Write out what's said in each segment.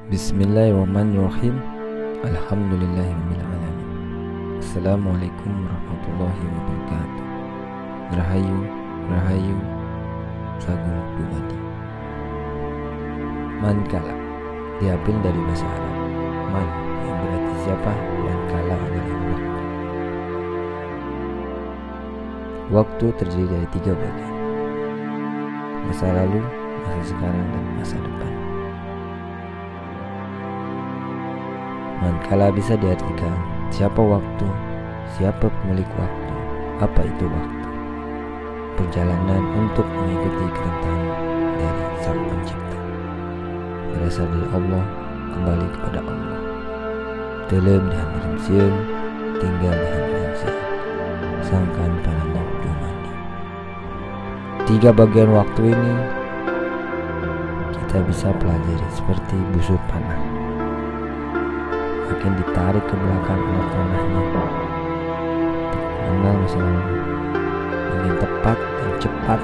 Bismillahirrahmanirrahim. Alhamdulillahirrahmanirrahim. Assalamualaikum warahmatullahi wabarakatuh. Rahayu, Rahayu, Sagung Dumadi. Mankala diambil dari bahasa Arab man yang berarti siapa, dan kala adalah waktu. Waktu terdiri dari 3 bagian: masa lalu, masa sekarang, dan masa depan. Mankala bisa diartikan siapa waktu, siapa pemilik waktu, apa itu waktu. Perjalanan untuk mengikuti kerentanan dari Sang Pencipta. Berasal dari Allah, kembali kepada Allah. Dalam dihantam siang, tinggal dihantam siang. Sangkan pada waktu mandi. 3 bagian waktu ini kita bisa pelajari seperti busur panah. Makin ditarik ke belakang anak panahnya, mengenal masa lalu. Makin tepat dan cepat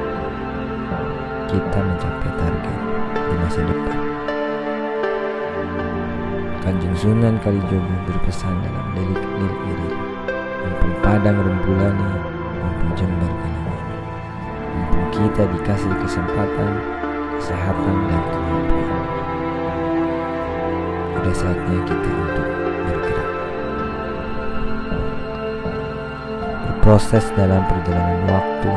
kita mencapai target di masa depan. Kanjeng Sunan Kalijogo berpesan dalam lirik-lirik ini: mumpung padang rembulani, mumpung jembar galangan, mumpung kita dikasih kesempatan, kesehatan, dan kemampuan, pada saatnya kita untuk bergerak. Berproses dalam perjalanan waktu,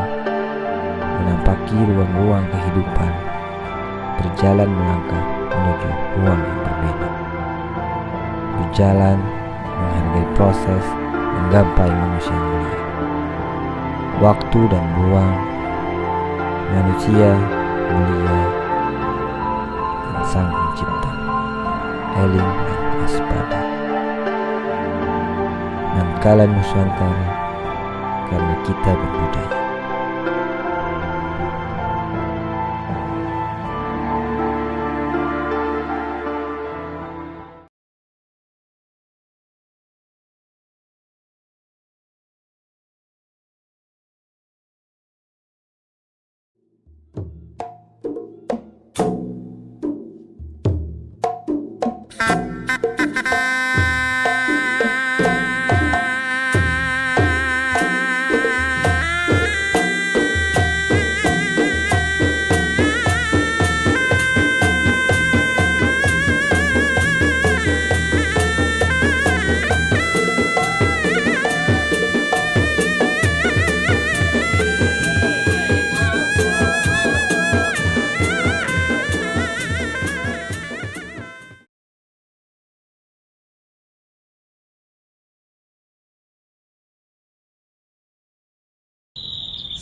menampaki ruang-ruang kehidupan, berjalan melangkah menuju ruang yang berbeda. Berjalan, menghargai proses, menggapai manusia mulia. Waktu dan ruang, manusia mulia, dan Sang Pencipta. Eling dan waspada. Mankala Nusantara, karena kita berbudaya.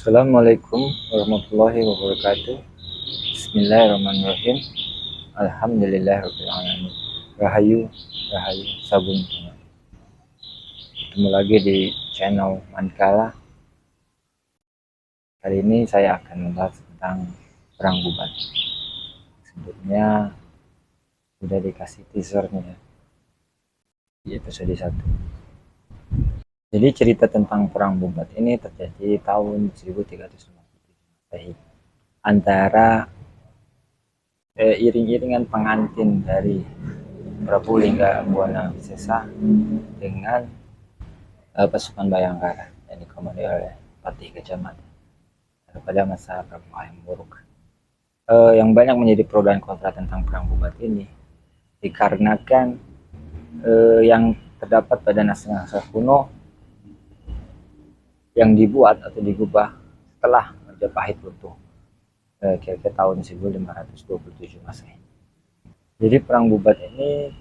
Assalamualaikum warahmatullahi wabarakatuh. Bismillahirrahmanirrahim. Alhamdulillahirabbil alamin. Rahayu, Rahayu, Sagung Dumadi. Ketemu lagi di channel Mankala. Kali ini saya akan membahas tentang Perang Bubat. Sebelumnya sudah dikasih teasernya di episode 1. Jadi cerita tentang Perang Bubat ini terjadi tahun 1357 Masehi antara iring-iringan pengantin dari Prabu Lingga Buana Wisesa dengan pasukan Bayangkara yang dikomandoi oleh Patih Gajah Mada pada masa Prabu Hayam Wuruk. Yang banyak menjadi pro dan kontra tentang Perang Bubat ini dikarenakan yang terdapat pada naskah-naskah kuno yang dibuat atau digubah setelah Majapahit runtuh kira-kira tahun 1527 Masehi. Jadi Perang Bubat ini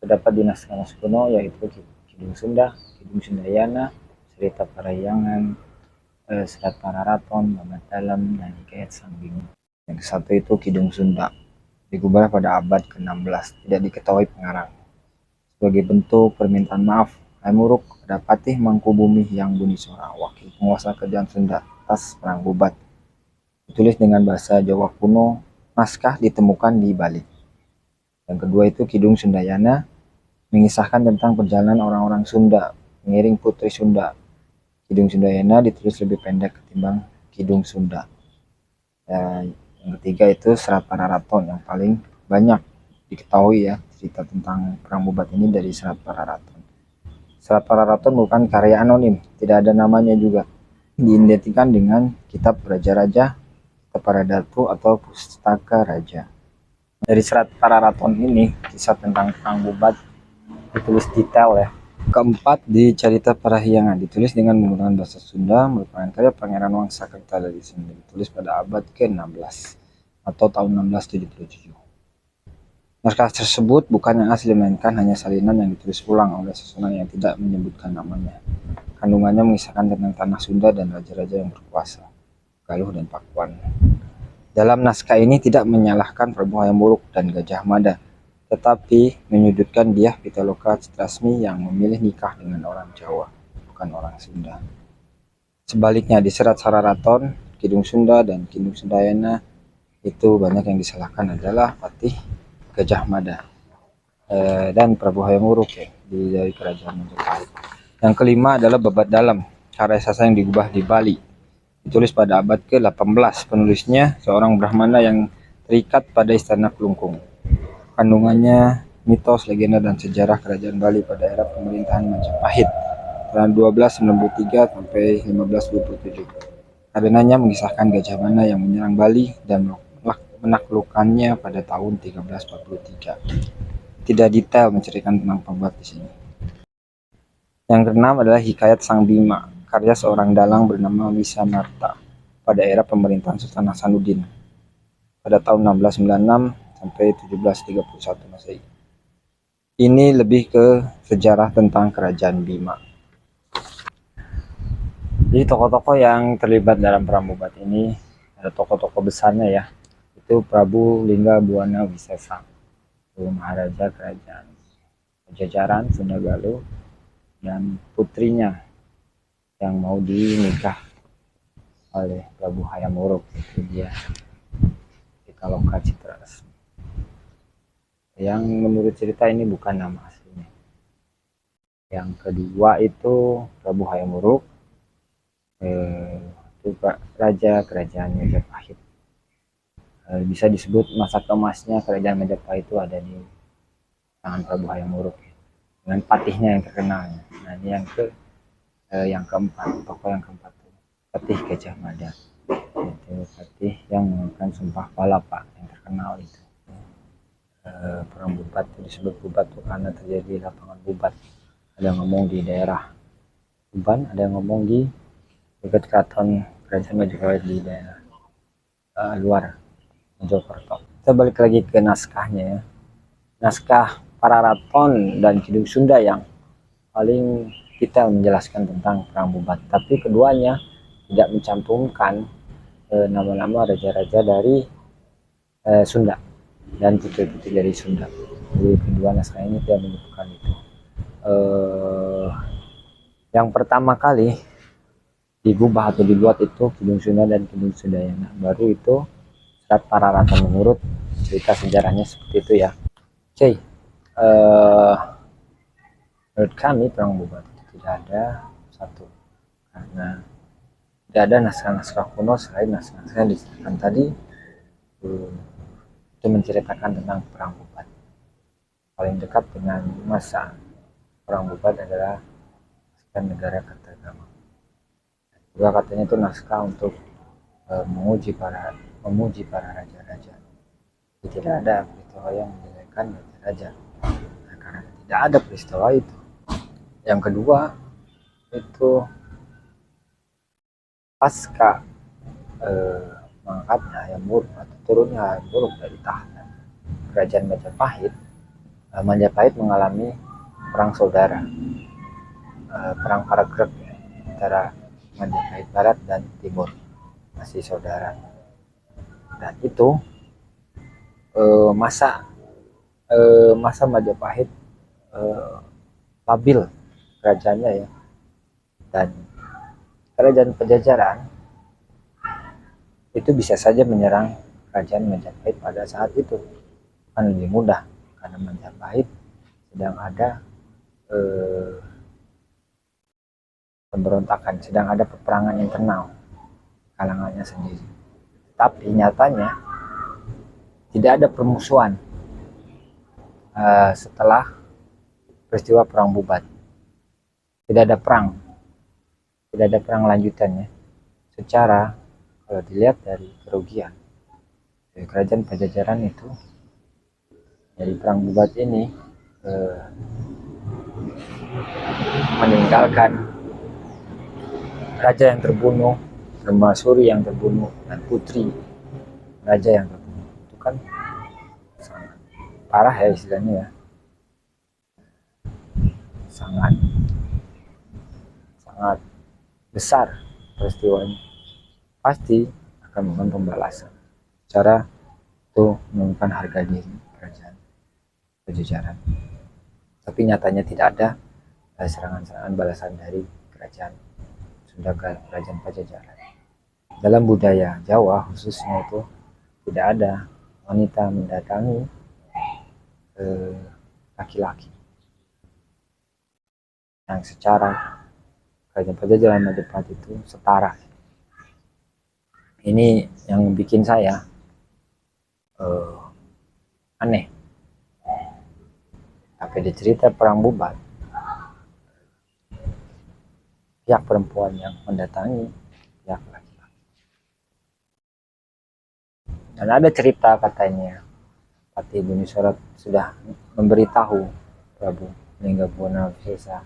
terdapat di naskah-naskah kuno yaitu Kidung Sunda, Kidung Sundayana, Cerita Parahyangan, Serat Pararaton, Babat Dalam, dan Hikayat Sang Bima. Yang satu itu Kidung Sunda, digubah pada abad ke-16, tidak diketahui pengarang. Sebagai bentuk permintaan maaf Hayam Wuruk pada Patih Mangkubumi yang Bunisora, wakil penguasa kerajaan Sunda atas Perang Bubat. Ditulis dengan bahasa Jawa kuno, naskah ditemukan di Bali. Yang kedua itu Kidung Sundayana, mengisahkan tentang perjalanan orang-orang Sunda mengiring putri Sunda. Kidung Sundayana ditulis lebih pendek ketimbang Kidung Sunda. Yang ketiga itu Serat Pararaton yang paling banyak diketahui ya cerita tentang Perang Bubat ini dari Serat Pararaton. Serat Pararaton bukan karya anonim, tidak ada namanya juga. Diidentikan dengan kitab Raja-Raja, Kitab Para Datu atau Pustaka Raja. Dari Serat Pararaton ini, kisah tentang Perang Bubat ditulis detail ya. Keempat, di Carita Parahyangan, ditulis dengan menggunakan bahasa Sunda, merupakan karya Pangeran Wangsakerta dari Sunda, ditulis pada abad ke-16 atau tahun 1677. Naskah tersebut bukan yang asli, melainkan hanya salinan yang ditulis ulang oleh seseorang yang tidak menyebutkan namanya. Kandungannya mengisahkan tentang tanah Sunda dan raja-raja yang berkuasa, Galuh dan Pakuan. Dalam naskah ini tidak menyalahkan Prabu Hayam Wuruk dan Gajah Mada, tetapi menyudutkan Dyah Pitaloka Citrasmi yang memilih nikah dengan orang Jawa, bukan orang Sunda. Sebaliknya di Serat Pararaton, Kidung Sunda dan Kidung Sundayana itu banyak yang disalahkan adalah Patih Gajah Mada dan Prabu Hayam Wuruk ya, dari kerajaan Majapahit. Yang kelima adalah Babat Dalam, karya sastra yang digubah di Bali, ditulis pada abad ke-18. Penulisnya seorang Brahmana yang terikat pada istana Kelungkung. Kandungannya mitos, legenda, dan sejarah kerajaan Bali pada era pemerintahan Majapahit tahun 1293 sampai 1527. Karenanya mengisahkan Gajah Mada yang menyerang Bali dan menaklukkannya pada tahun 1343. Tidak detail menceritakan tentang pembuat di sini. Yang keenam adalah Hikayat Sang Bima, karya seorang dalang bernama Wisamarta pada era pemerintahan Sultan Hasanuddin pada tahun 1696 sampai 1731 Masehi. Ini lebih ke sejarah tentang kerajaan Bima. Jadi tokoh-tokoh yang terlibat dalam Perang Bubat ini ada tokoh-tokoh besarnya ya. Itu Prabu Lingga Buana Wisesa, itu Maharaja Kerajaan Pajajaran Sunda Galuh, dan putrinya yang mau dinikah oleh Prabu Hayam Wuruk, itu dia Pitaloka Citrasmi. Yang menurut cerita ini bukan nama aslinya. Yang kedua itu Prabu Hayam Wuruk, itu Raja Kerajaan Majapahit. Bisa disebut masa keemasnya Kerajaan Majapahit itu ada di tangan Prabu Hayam Wuruk dengan patihnya yang terkenal. Nah ini yang keempat, tokoh yang keempat, Patih Gajah Mada, itu patih yang menggunakan sumpah palapa yang terkenal itu. Perang Bubat itu disebut Bubat karena terjadi lapangan Bubat. Ada yang ngomong di daerah Tuban, ada yang ngomong di dekat keraton Kerajaan Majapahit di daerah luar Mojokerto. Kita balik lagi ke naskahnya ya. Naskah Pararaton dan Kidung Sunda yang paling detail menjelaskan tentang Perang Bubat, tapi keduanya tidak mencantumkan nama-nama raja-raja dari Sunda dan putri-putri dari Sunda. Jadi kedua naskah ini tidak menyebutkan itu. Yang pertama kali digubah atau dibuat itu Kidung Sunda dan Kidung Sundayana. Baru itu Serat Pararaton menurut cerita sejarahnya seperti itu ya. Oke, menurut kami Perang Bubat itu tidak ada satu, karena tidak ada naskah-naskah kuno selain naskah-naskah yang disebutkan tadi itu menceritakan tentang Perang Bubat. Paling dekat dengan masa Perang Bubat adalah naskah Negara Kertagama. Juga katanya itu naskah untuk memuji para raja-raja. Tidak ada peristiwa yang menjelekan raja-raja. Nah, karena tidak ada peristiwa itu. Yang kedua itu pasca mengangkatnya Hayam Wuruk atau turunnya Hayam Wuruk dari tahta kerajaan Majapahit, Majapahit mengalami perang saudara, perang Paragreg antara Majapahit Barat dan Timur, masih saudara. Dan itu masa Majapahit labil kerajaannya ya, dan kerajaan Pajajaran itu bisa saja menyerang kerajaan Majapahit pada saat itu, kan lebih mudah karena Majapahit sedang ada pemberontakan, sedang ada peperangan internal kalangannya sendiri. Tapi nyatanya tidak ada permusuhan setelah peristiwa perang Bubat. Tidak ada perang lanjutannya. Secara kalau dilihat dari kerugian dari kerajaan Pajajaran itu dari perang Bubat ini, meninggalkan raja yang terbunuh, permaisuri yang terbunuh, dan putri raja yang terbunuh. Itu kan sangat parah ya istilahnya ya, sangat besar peristiwanya. Pasti akan melakukan pembalasan. Cara itu menurunkan harga diri kerajaan Pajajaran. Tapi nyatanya tidak ada serangan-serangan balasan dari kerajaan Sunda, kerajaan Pajajaran. Dalam budaya Jawa khususnya itu tidak ada wanita mendatangi laki-laki yang secara kerajaan Pajajaran Majapahit itu setara. Ini yang bikin saya aneh. Tapi di cerita perang Bubat, pihak perempuan yang mendatangi pihak laki-laki. Dan ada cerita katanya Patih Bumi Sorot sudah memberitahu Prabu Linggabwana Wisesa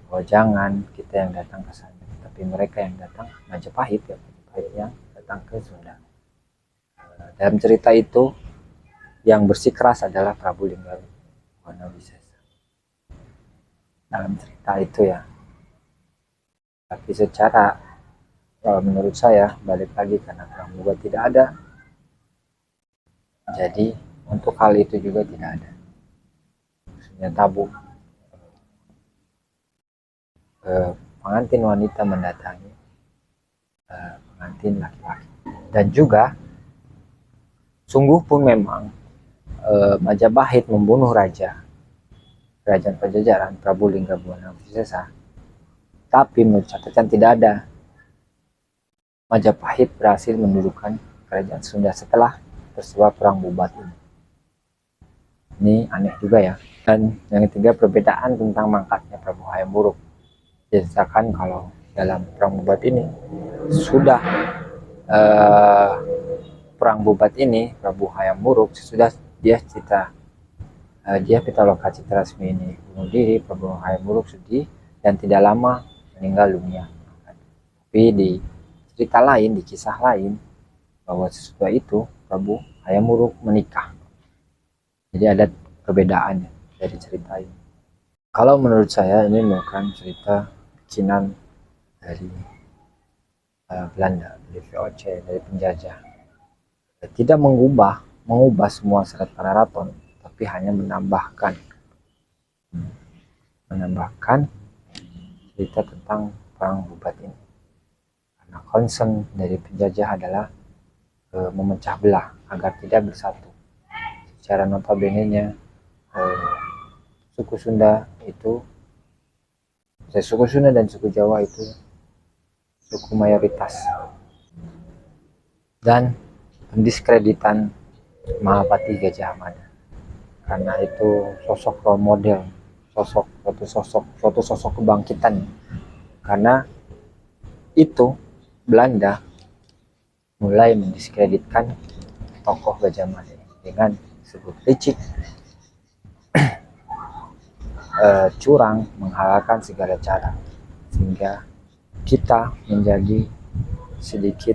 bahwa jangan kita yang datang ke sana, tapi mereka yang datang, Majapahit ya, Majapahit yang datang ke Sunda. Dalam cerita itu yang bersikeras adalah Prabu Linggabwana Wisesa. Dalam cerita itu ya. Tapi secara menurut saya balik lagi karena perang Bubat tidak ada. Jadi untuk hal itu juga tidak ada. Maksudnya tabu pengantin wanita mendatangi pengantin laki-laki. Dan juga sungguh pun memang Majapahit membunuh raja kerajaan Pajajaran Prabu Linggabwana Wisesa. Tapi menurut catatan tidak ada Majapahit berhasil mendudukan kerajaan Sunda setelah peristiwa perang Bubat ini. Ini aneh juga ya. Dan yang ketiga, perbedaan tentang mangkatnya Prabu Hayam Wuruk. Diceritakan kalau dalam perang Bubat ini sudah perang Bubat ini Prabu Hayam Wuruk sudah dia Pitaloka Citra Resmi ini bunuh diri. Prabu Hayam Wuruk sedih dan tidak lama meninggal dunia. Tapi di cerita lain, di kisah lain, bahwa sesudah itu Prabu Hayam Wuruk menikah. Jadi ada perbedaannya dari cerita ini. Kalau menurut saya ini bukan cerita bikinan dari Belanda, dari VOC, dari penjajah. Tidak mengubah semua Serat Karaton, tapi hanya menambahkan cerita tentang perang Bubat ini. Karena concern dari penjajah adalah memecah belah agar tidak bersatu. Secara notabene-nya suku Sunda dan suku Jawa itu suku mayoritas. Dan pendiskreditan Mahapati Gajah Mada karena itu sosok role model, suatu sosok kebangkitan. Karena itu Belanda mulai mendiskreditkan tokoh Gajah Mada dengan disebut licik, curang, menghalalkan segala cara, sehingga kita menjadi sedikit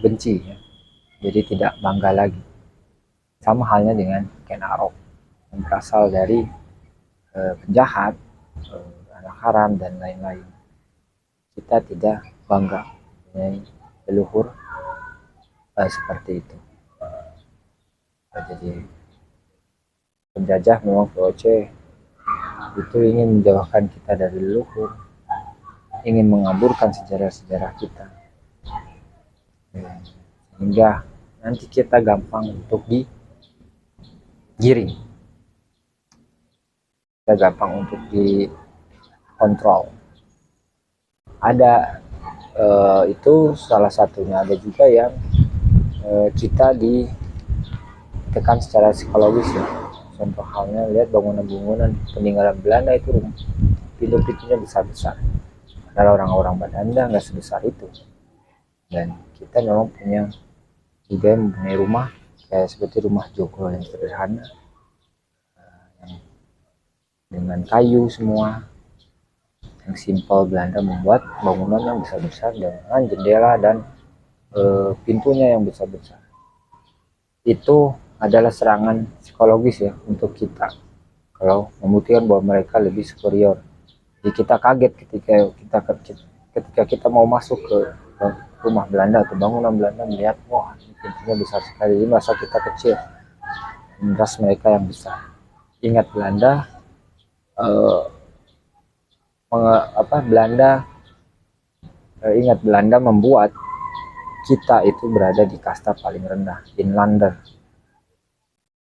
benci ya. Jadi tidak bangga lagi. Sama halnya dengan Ken Arok yang berasal dari penjahat, anak haram dan lain-lain. Kita tidak bangga dengan leluhur seperti itu. Jadi penjajah memang VOC itu ingin menjauhkan kita dari leluhur, ingin mengaburkan sejarah-sejarah kita, sehingga nanti kita gampang untuk digiring, kita gampang untuk dikontrol. Ada itu salah satunya. Ada juga yang kita ditekan secara psikologis ya. Contoh halnya lihat bangunan-bangunan peninggalan Belanda itu pintu-pintunya besar-besar. Padahal orang-orang Belanda nggak sebesar itu. Dan kita memang punya juga mempunyai rumah kayak seperti rumah joglo yang sederhana, yang dengan kayu semua, yang simpel. Belanda membuat bangunan yang besar-besar dengan jendela dan pintunya yang besar-besar. Itu adalah serangan psikologis ya untuk kita, kalau membuktikan bahwa mereka lebih superior. Jadi kita kaget ketika kita mau masuk ke rumah Belanda atau bangunan Belanda, melihat wah pintunya besar sekali. Ini masa kita kecil, meras mereka yang besar. Ingat Belanda, ingat Belanda membuat kita itu berada di kasta paling rendah, inlander,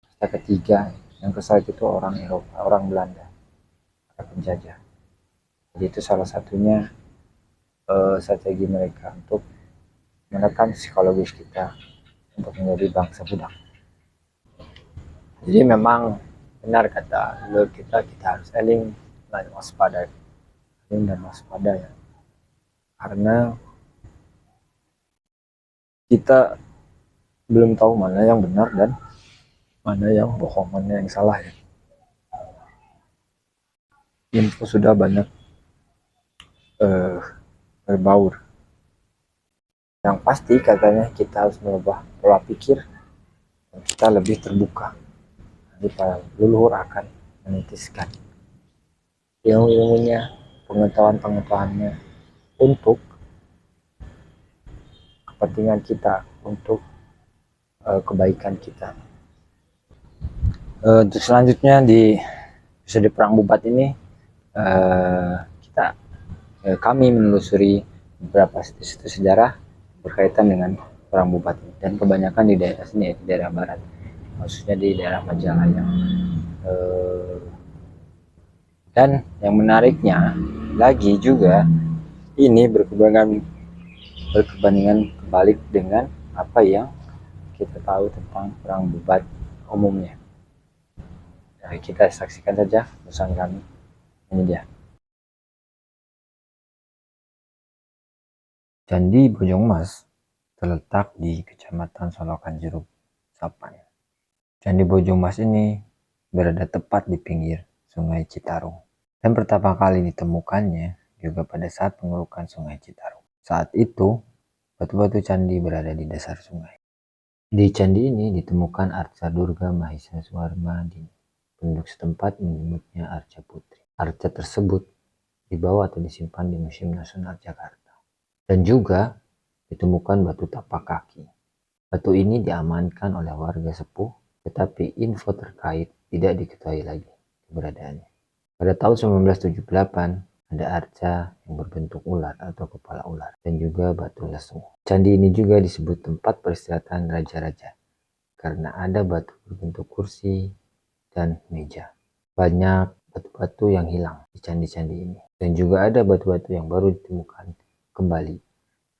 kasta ketiga. Yang kesal itu orang Eropa, orang Belanda, para penjajah. Jadi itu salah satunya strategi mereka untuk menekan psikologis kita untuk menjadi bangsa budak. Jadi memang benar kata kita harus eling dan waspada, ya, karena kita belum tahu mana yang benar dan mana yang bohong, mana yang salah ya. Info sudah banyak berbaur. Yang pasti katanya kita harus merubah pola pikir dan kita lebih terbuka. Nanti para leluhur akan menitiskan ilmu-ilmunya, pengetahuan-pengetahuannya untuk kepentingan kita, untuk kebaikan kita. Untuk selanjutnya di episode Perang Bubat ini kami menelusuri beberapa situs sejarah berkaitan dengan Perang Bubat ini, dan kebanyakan di daerah sini, di daerah barat, khususnya di daerah Majalaya. Dan yang menariknya lagi juga, ini berkebanyakan kebalik dengan apa yang kita tahu tentang Perang Bubat umumnya. Nah, kita saksikan saja pesan kami. Ini dia. Candi Bojong Mas terletak di Kecamatan Solokan Jeruk, Sapan. Candi Bojong Mas ini berada tepat di pinggir Sungai Citarum. Dan pertama kali ditemukannya juga pada saat pengerukan Sungai Citarum. Saat itu, batu-batu candi berada di dasar sungai. Di candi ini ditemukan arca Durga Mahisa Suwarmadini. Penduduk setempat menyebutnya Arca Putri. Arca tersebut dibawa atau disimpan di Museum Nasional Jakarta. Dan juga ditemukan batu tapak kaki. Batu ini diamankan oleh warga sepuh, tetapi info terkait tidak diketahui lagi keberadaannya. Pada tahun 1978, ada arca yang berbentuk ular atau kepala ular, dan juga batu lesung. Candi ini juga disebut tempat peristirahatan raja-raja, karena ada batu berbentuk kursi dan meja. Banyak batu-batu yang hilang di candi-candi ini, dan juga ada batu-batu yang baru ditemukan kembali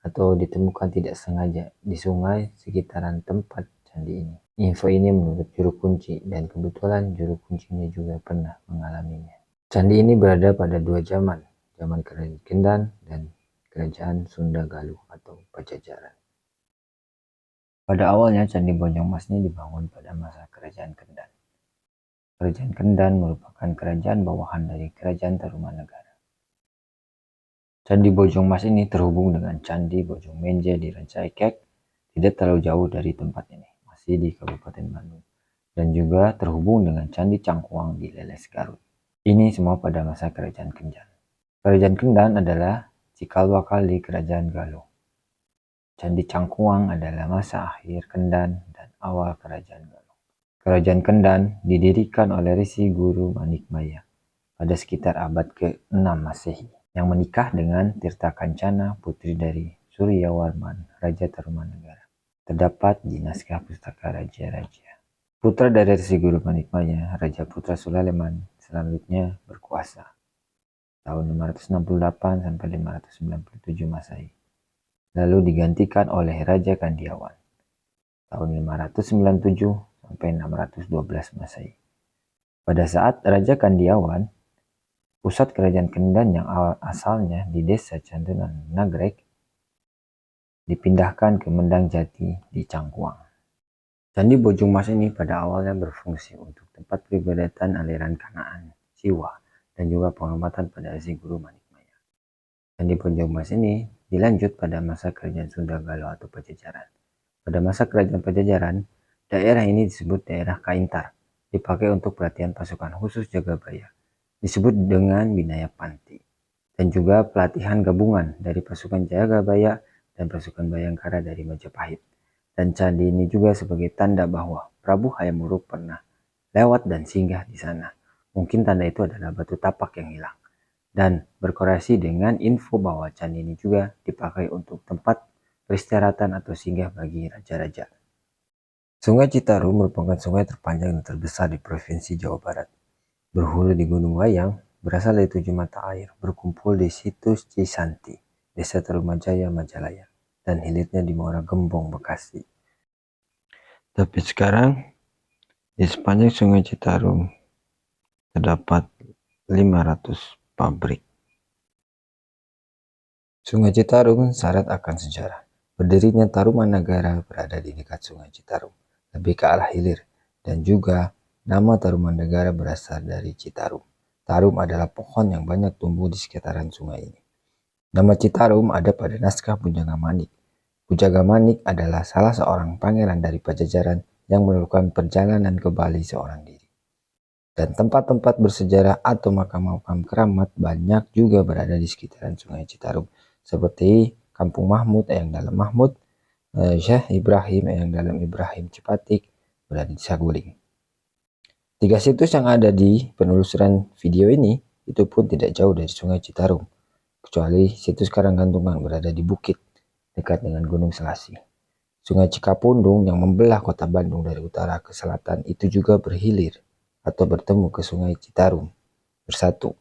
atau ditemukan tidak sengaja di sungai sekitaran tempat candi ini. Info ini menurut juru kunci, dan kebetulan juru kuncinya juga pernah mengalaminya. Candi ini berada pada dua zaman Kerajaan Kendan dan Kerajaan Sunda Galuh atau Pajajaran. Pada awalnya Candi Bojong Mas ini dibangun pada masa Kerajaan Kendan. Kerajaan Kendan merupakan kerajaan bawahan dari Kerajaan Tarumanegara. Candi Bojong Mas ini terhubung dengan Candi Bojong Menje di Rancaikek, tidak terlalu jauh dari tempat ini, masih di Kabupaten Bandung, dan juga terhubung dengan Candi Cangkuang di Leles, Garut. Ini semua pada masa Kerajaan Kendan. Kerajaan Kendan adalah cikal bakal di Kerajaan Galuh. Candi Cangkuang adalah masa akhir Kendan dan awal Kerajaan Galuh. Kerajaan Kendan didirikan oleh Resi Guru Manikmaya pada sekitar abad ke-6 Masehi, yang menikah dengan Tirta Kancana, putri dari Suryawarman, Raja Tarumanegara. Terdapat di naskah Pustaka Raja-Raja. Putra dari Resi Guru Manikmaya, Raja Putra Sulaiman, selanjutnya berkuasa tahun 568 sampai 597 Masehi. Lalu digantikan oleh Raja Kandiawan tahun 597 sampai 612 Masehi. Pada saat Raja Kandiawan, pusat kerajaan Kendan yang asalnya di desa Candunan Nagrek, dipindahkan ke Mendang Jati di Cangkuang. Candi Bojong Mas ini pada awalnya berfungsi untuk tempat peribadatan aliran Kanaan, Siwa, dan juga penghormatan pada si Guru Manikmaya. Candi Bojong Mas ini dilanjut pada masa kerajaan Sunda Galuh atau Pajajaran. Pada masa kerajaan Pajajaran, daerah ini disebut daerah Kaintar, dipakai untuk pelatihan pasukan khusus Jagabaya, disebut dengan Binaya Panti, dan juga pelatihan gabungan dari pasukan Jagabaya dan pasukan Bayangkara dari Majapahit. Dan candi ini juga sebagai tanda bahwa Prabu Hayam Wuruk pernah lewat dan singgah di sana. Mungkin tanda itu adalah batu tapak yang hilang. Dan berkorelasi dengan info bahwa candi ini juga dipakai untuk tempat peristirahatan atau singgah bagi raja-raja. Sungai Citarum merupakan sungai terpanjang dan terbesar di Provinsi Jawa Barat. Berhulu di Gunung Wayang, berasal dari 7 mata air, berkumpul di situs Cisanti, Desa Tarumajaya, Majalaya, dan hilirnya di Muara Gembong, Bekasi. Tapi sekarang, di sepanjang Sungai Citarum, terdapat 500 pabrik. Sungai Citarum syarat akan sejarah. Berdirinya Tarumanagara berada di dekat Sungai Citarum, lebih ke arah hilir, dan juga nama Tarumanagara berasal dari Citarum. Tarum adalah pohon yang banyak tumbuh di sekitaran sungai ini. Nama Citarum ada pada naskah Pujaga Manik. Pujaga Manik adalah salah seorang pangeran dari Pajajaran yang melakukan perjalanan ke Bali seorang diri. Dan tempat-tempat bersejarah atau makam-makam keramat banyak juga berada di sekitaran Sungai Citarum, seperti Kampung Mahmud, Eyang Dalam Mahmud, Syekh Ibrahim, Eyang Dalam Ibrahim Cipatik, berada di Saguling. 3 situs yang ada di penelusuran video ini itu pun tidak jauh dari Sungai Citarum, kecuali situs Karanggantungan berada di bukit dekat dengan Gunung Selasi. Sungai Cikapundung yang membelah kota Bandung dari utara ke selatan itu juga berhilir atau bertemu ke Sungai Citarum bersatu.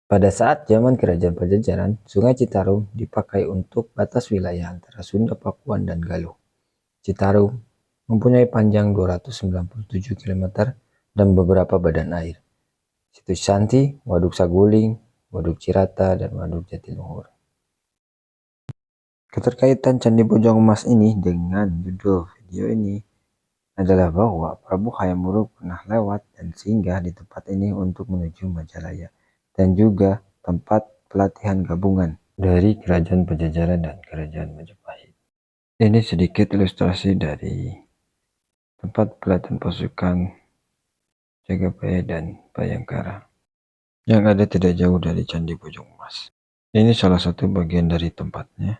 Pada saat zaman Kerajaan Pajajaran, Sungai Citarum dipakai untuk batas wilayah antara Sunda, Pakuan, dan Galuh. Citarum mempunyai panjang 297 km dan beberapa badan air. Situs Santi, Waduk Saguling, Waduk Cirata, dan Waduk Jatiluhur. Keterkaitan Candi Bojong Emas ini dengan judul video ini adalah bahwa Prabu Hayam Wuruk pernah lewat dan singgah di tempat ini untuk menuju Majalaya, dan juga tempat pelatihan gabungan dari Kerajaan Pajajaran dan Kerajaan Majapahit. Ini sedikit ilustrasi dari tempat pelatihan pasukan Jagabaya dan Bayangkara yang ada tidak jauh dari Candi Bojong Emas. Ini salah satu bagian dari tempatnya.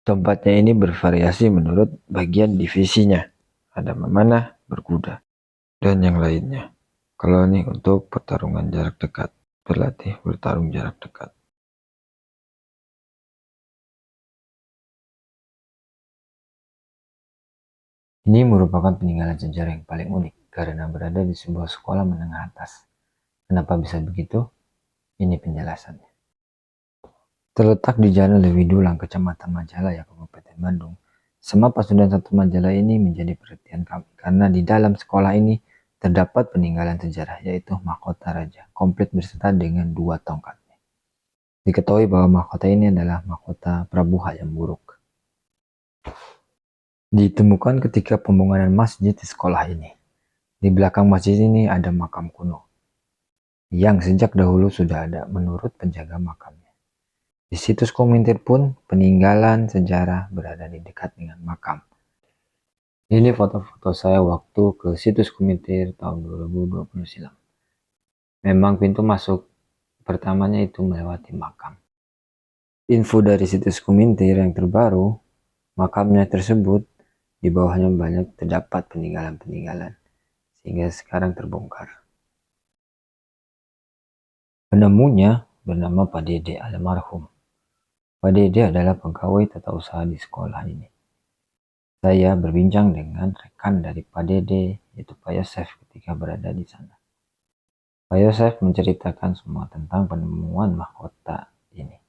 Tempatnya ini bervariasi menurut bagian divisinya. Ada memanah, berkuda, dan yang lainnya. Kalau ini untuk pertarungan jarak dekat, berlatih bertarung jarak dekat. Ini merupakan peninggalan sejarah yang paling unik karena berada di sebuah sekolah menengah atas. Kenapa bisa begitu? Ini penjelasannya. Terletak di Jalan Lewi Dulang, Kecamatan Majalaya, Kabupaten Bandung, Sema Pasundan 1 Majalaya ini menjadi perhatian kami karena di dalam sekolah ini terdapat peninggalan sejarah, yaitu mahkota raja, komplit beserta dengan 2 tongkatnya. Diketahui bahwa mahkota ini adalah mahkota Prabu Hayam Wuruk. Ditemukan ketika pembangunan masjid di sekolah ini. Di belakang masjid ini ada makam kuno, yang sejak dahulu sudah ada menurut penjaga makamnya. Di situs Komintir pun peninggalan sejarah berada di dekat dengan makam. Ini foto-foto saya waktu ke situs Komintir tahun 2020 silam. Memang pintu masuk pertamanya itu melewati makam. Info dari situs Komintir yang terbaru, makamnya tersebut di bawahnya banyak terdapat peninggalan-peninggalan, sehingga sekarang terbongkar. Penemunya bernama Pak Dede almarhum. Pak Dede adalah pegawai tata usaha di sekolah ini. Saya berbincang dengan rekan dari Pak Dede, yaitu Pak Yosef, ketika berada di sana. Pak Yosef menceritakan semua tentang penemuan mahkota ini.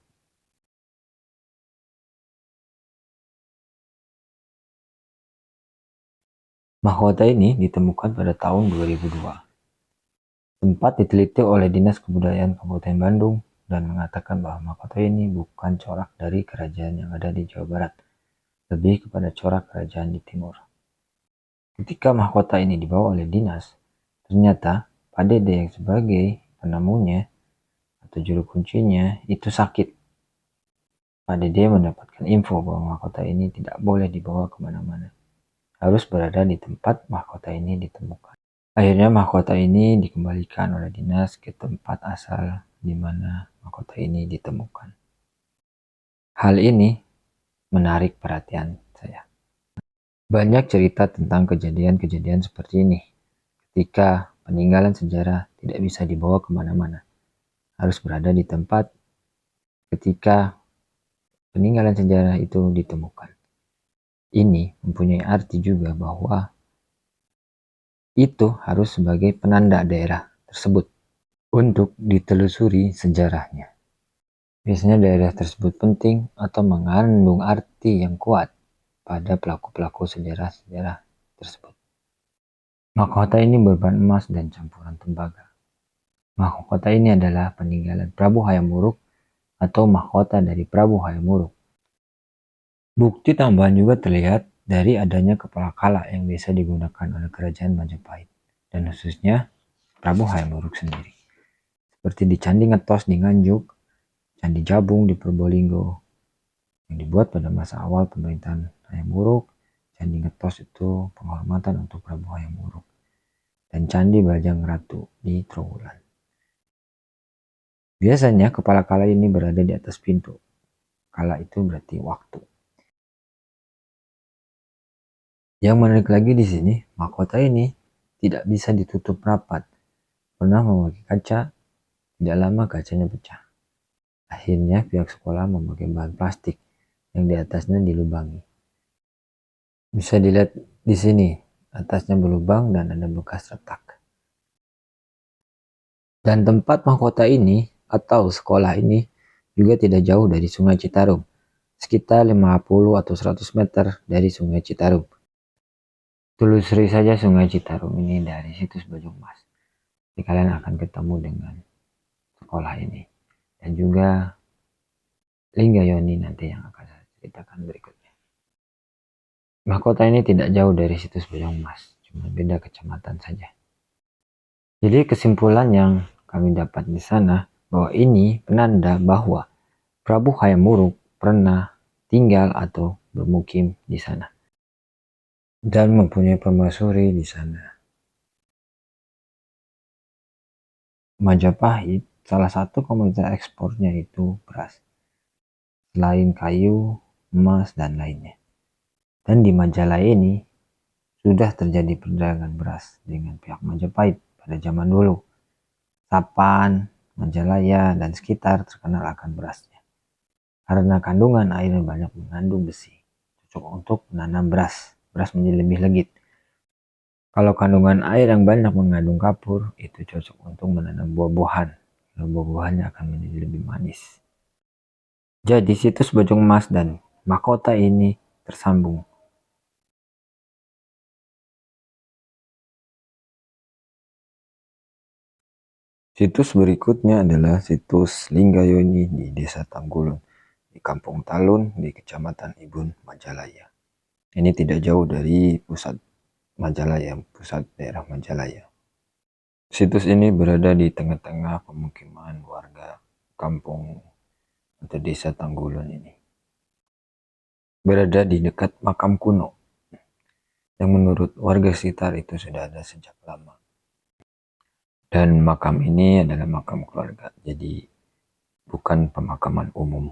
Mahkota ini ditemukan pada tahun 2002. Tempat diteliti oleh Dinas Kebudayaan Kabupaten Bandung dan mengatakan bahwa mahkota ini bukan corak dari kerajaan yang ada di Jawa Barat, lebih kepada corak kerajaan di timur. Ketika mahkota ini dibawa oleh dinas, ternyata Pak Dede yang sebagai penemunya atau juru kuncinya itu sakit. Pak Dede mendapatkan info bahwa mahkota ini tidak boleh dibawa kemana-mana, harus berada di tempat mahkota ini ditemukan. Akhirnya mahkota ini dikembalikan oleh dinas ke tempat asal di mana mahkota ini ditemukan. Hal ini menarik perhatian saya. Banyak cerita tentang kejadian-kejadian seperti ini. Ketika peninggalan sejarah tidak bisa dibawa kemana-mana, harus berada di tempat ketika peninggalan sejarah itu ditemukan. Ini mempunyai arti juga bahwa itu harus sebagai penanda daerah tersebut untuk ditelusuri sejarahnya. Biasanya daerah tersebut penting atau mengandung arti yang kuat pada pelaku-pelaku sejarah-sejarah tersebut. Mahkota ini berbahan emas dan campuran tembaga. Mahkota ini adalah peninggalan Prabu Hayam Wuruk atau mahkota dari Prabu Hayam Wuruk. Bukti tambahan juga terlihat dari adanya kepala kala yang biasa digunakan oleh kerajaan Majapahit dan khususnya Prabu Hayam Wuruk sendiri. Seperti di Candi Ngetos di Nganjuk, Candi Jabung di Probolinggo yang dibuat pada masa awal pemerintahan Hayam Wuruk. Candi Ngetos itu penghormatan untuk Prabu Hayam Wuruk, dan Candi Bajang Ratu di Trowulan. Biasanya kepala kala ini berada di atas pintu. Kala itu berarti waktu. Yang menarik lagi di sini, mahkota ini tidak bisa ditutup rapat. Pernah memakai kaca, tidak lama kacanya pecah. Akhirnya pihak sekolah memakai bahan plastik yang di atasnya dilubangi. Bisa dilihat di sini, atasnya berlubang dan ada bekas retak. Dan tempat mahkota ini atau sekolah ini juga tidak jauh dari Sungai Citarum, sekitar 50 atau 100 meter dari Sungai Citarum. Telusuri saja Sungai Citarum ini dari situs Bojongmas. Jadi kalian akan ketemu dengan sekolah ini. Dan juga Linggayoni nanti yang akan saya ceritakan berikutnya. Mahkota ini tidak jauh dari situs Bojongmas, cuma beda kecamatan saja. Jadi kesimpulan yang kami dapat di sana bahwa ini penanda bahwa Prabu Hayam Wuruk pernah tinggal atau bermukim di sana dan mempunyai permaisuri di sana. Majapahit salah satu komoditas ekspornya itu beras, selain kayu, emas, dan lainnya. Dan di Majalaya ini sudah terjadi perdagangan beras dengan pihak Majapahit pada zaman dulu. Sapan, Majalaya, dan sekitar terkenal akan berasnya. Karena kandungan air banyak mengandung besi, cocok untuk menanam beras. Beras menjadi lebih legit. Kalau kandungan air yang banyak mengandung kapur, itu cocok untuk menanam buah-buahan. Kalau buah-buahannya akan menjadi lebih manis. Jadi situs Bojongmas dan mahkota ini tersambung. Situs berikutnya adalah situs Linggayoni di Desa Tanggulun, di Kampung Talun, di Kecamatan Ibun, Majalaya. Ini tidak jauh dari pusat Majalaya, pusat daerah Majalaya. Situs ini berada di tengah-tengah pemukiman warga kampung atau Desa Tanggulun ini. Berada di dekat makam kuno, yang menurut warga sekitar itu sudah ada sejak lama. Dan makam ini adalah makam keluarga, jadi bukan pemakaman umum.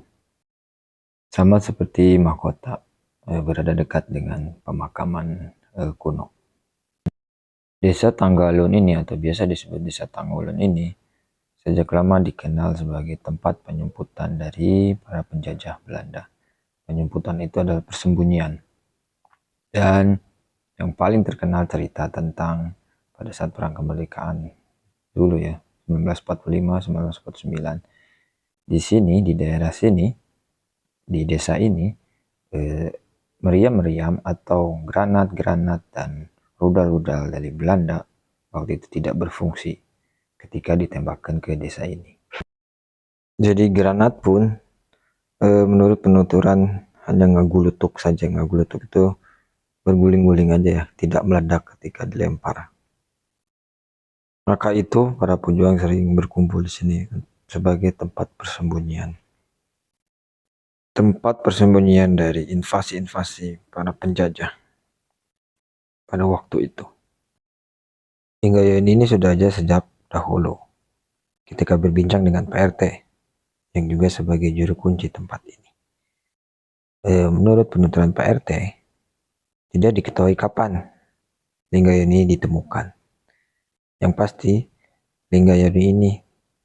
Sama seperti mahkota, berada dekat dengan pemakaman kuno. Desa Tanggulun ini atau biasa disebut Desa Tanggulun ini sejak lama dikenal sebagai tempat penjemputan dari para penjajah Belanda. Penjemputan itu adalah persembunyian. Dan yang paling terkenal cerita tentang pada saat perang kemerdekaan dulu ya, 1945-1949. Di sini, di daerah sini, di desa ini, meriam-meriam atau granat-granat dan rudal-rudal dari Belanda waktu itu tidak berfungsi ketika ditembakkan ke desa ini. Jadi granat pun menurut penuturan hanya ngagulutuk saja. Ngagulutuk itu berguling-guling aja ya, tidak meledak ketika dilempar. Maka itu para pejuang sering berkumpul di sini sebagai tempat persembunyian. Tempat persembunyian dari invasi-invasi para penjajah pada waktu itu. Hingga ini sudah aja sejak dahulu ketika berbincang dengan PRT yang juga sebagai juru kunci tempat ini. Menurut penuturan PRT, tidak diketahui kapan Linggayoni ditemukan. Yang pasti, Linggayoni ini